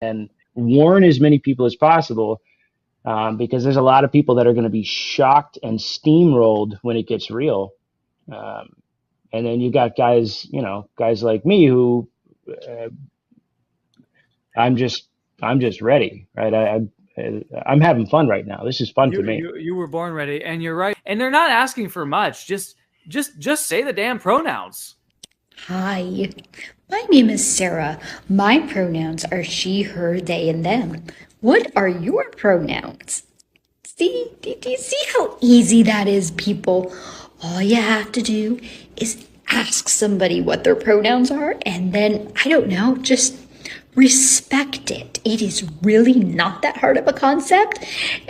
and warn as many people as possible, because there's a lot of people that are going to be shocked and steamrolled when it gets real. Um, and then you got guys, guys like me who uh, I'm just I'm just ready, right? I'm having fun right now. This is fun for me. You were born ready, and you're right. And they're not asking for much. Just say the damn pronouns. Hi, my name is Sarah. My pronouns are she, her, they, and them. What are your pronouns? See, do you see how easy that is, people? All you have to do is ask somebody what their pronouns are, and then, I don't know, just respect it. It is really not that hard of a concept.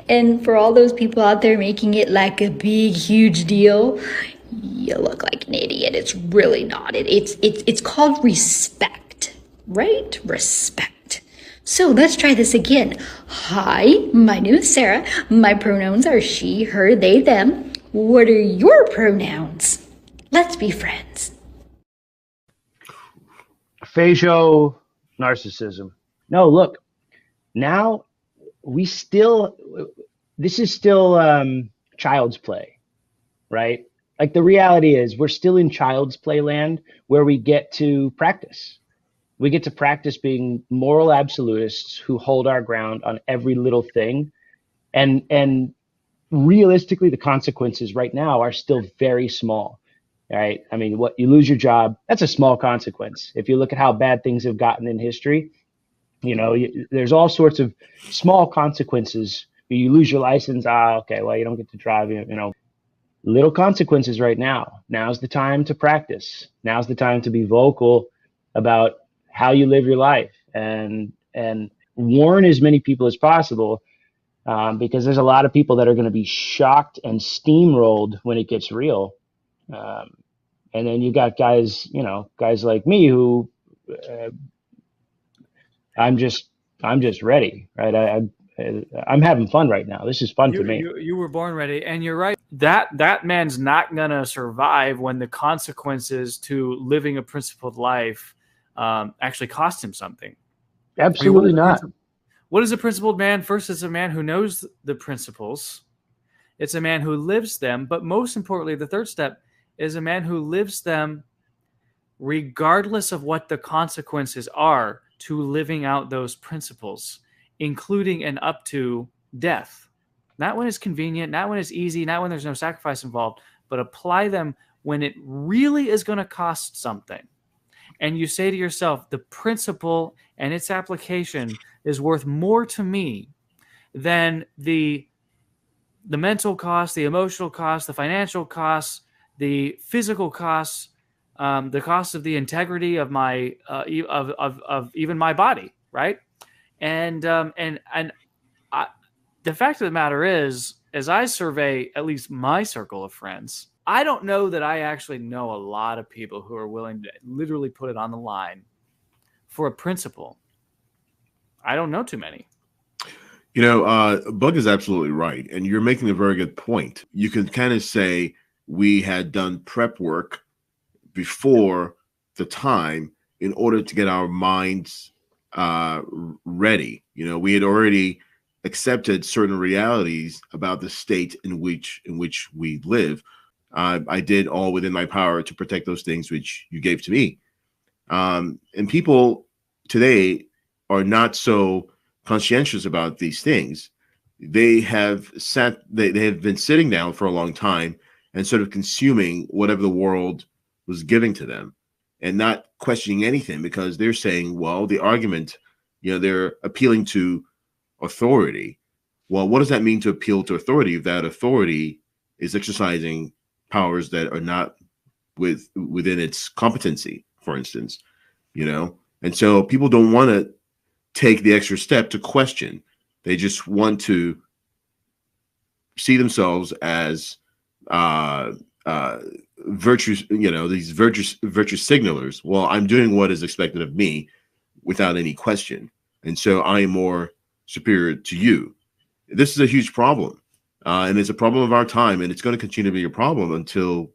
And for all those people out there making it like a big, huge deal, you look like an idiot. It's really not. It's called respect, right? Respect. So let's try this again. Hi, my name is Sarah. My pronouns are she, her, they, them. What are your pronouns? Let's be friends. Facial narcissism. No, look, now we still, this is still child's play, right? Like the reality is we're still in child's play land where we get to practice. We get to practice being moral absolutists who hold our ground on every little thing. And realistically, the consequences right now are still very small. Right? I mean, what you lose your job, that's a small consequence. If you look at how bad things have gotten in history, there's all sorts of small consequences. You lose your license, okay, well, you don't get to drive, little consequences right now. Now's the time to practice. Now's the time to be vocal about how you live your life and warn as many people as possible, because there's a lot of people that are going to be shocked and steamrolled when it gets real. Um, and then you got guys, guys like me who uh, I'm just I'm just ready, right? I'm having fun right now. This is fun for me. You were born ready, and you're right. That man's not gonna survive when the consequences to living a principled life actually cost him something. I mean, Absolutely not. what is a principled man? First, it's a man who knows the principles. It's a man who lives them. But most importantly, the third step is a man who lives them regardless of what the consequences are to living out those principles, including and up to death. Not when it's convenient, not when it's easy, not when there's no sacrifice involved, but apply them when it really is going to cost something. And you say to yourself, the principle and its application is worth more to me than the mental cost, the emotional cost, the financial costs, the physical costs, the cost of the integrity of my of even my body, right? And the fact of the matter is, as I survey at least my circle of friends, I don't know that I actually know a lot of people who are willing to literally put it on the line for a principle. I don't know too many. Bug is absolutely right. And you're making a very good point. You can kind of say we had done prep work before the time in order to get our minds ready. We had already accepted certain realities about the state in which we live. I did all within my power to protect those things which you gave to me. And people today are not so conscientious about these things. They have they have been sitting down for a long time and sort of consuming whatever the world was giving to them and not questioning anything because they're saying, well, the argument, they're appealing to authority. Well, what does that mean to appeal to authority if that authority is exercising powers that are not within its competency, for instance, And so people don't want to take the extra step to question. They just want to see themselves as virtues, these virtue signalers. Well, I'm doing what is expected of me without any question. And so I am more superior to you. This is a huge problem. And it's a problem of our time. And it's going to continue to be a problem until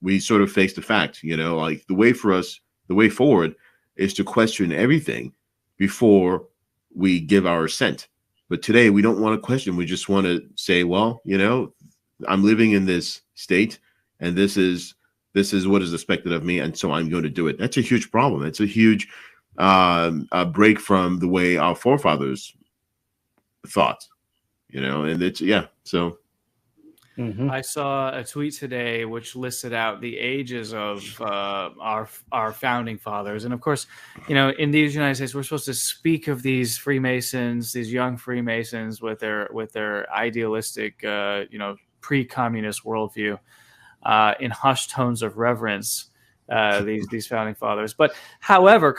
we sort of face the fact, like the way forward is to question everything before we give our assent. But today we don't want to question. We just want to say, well, I'm living in this state, and this is what is expected of me, and so I'm going to do it. That's a huge problem. It's a huge break from the way our forefathers thought, and it's so. I saw a tweet today which listed out the ages of our founding fathers, and of course, in these United States, we're supposed to speak of these Freemasons, these young Freemasons, with their idealistic, pre-communist worldview, in hushed tones of reverence. These founding fathers, but however,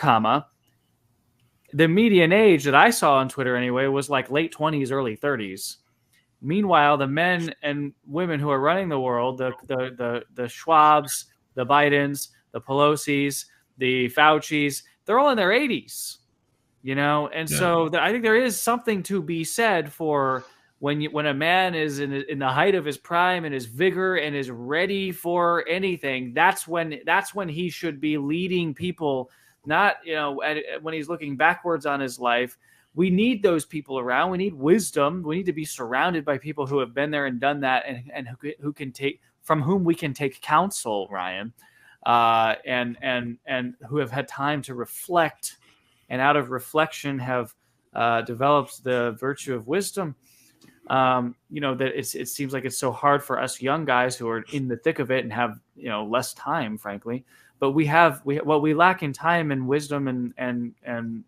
the median age that I saw on Twitter anyway was like late 20s, early 30s. Meanwhile, the men and women who are running the world, the Schwabs, the Bidens, the Pelosi's, the Fauci's, they're all in their 80s, And so I think there is something to be said for when a man is in the height of his prime and his vigor and is ready for anything. That's when he should be leading people, not when he's looking backwards on his life. We need those people around. We need wisdom. We need to be surrounded by people who have been there and done that, and who can from whom we can take counsel, Ryan, and who have had time to reflect, and out of reflection have developed the virtue of wisdom. That it seems like it's so hard for us young guys who are in the thick of it and have less time, frankly. But what we lack in time and wisdom and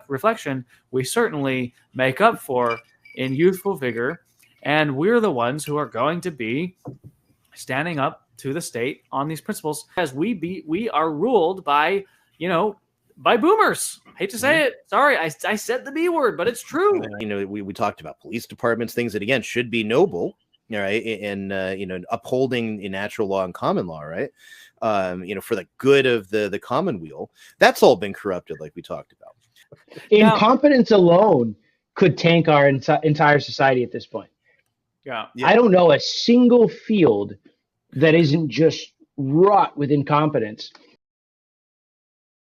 reflection, we certainly make up for in youthful vigor, and we're the ones who are going to be standing up to the state on these principles, as we are ruled by boomers. Hate to say it. Sorry, I said the B word, but it's true. We talked about police departments, things that again should be noble, right? And upholding natural law and common law, right? For the good of the commonweal. That's all been corrupted, like we talked about. Incompetence alone could tank our entire society at this point. Yeah. I don't know a single field that isn't just wrought with incompetence.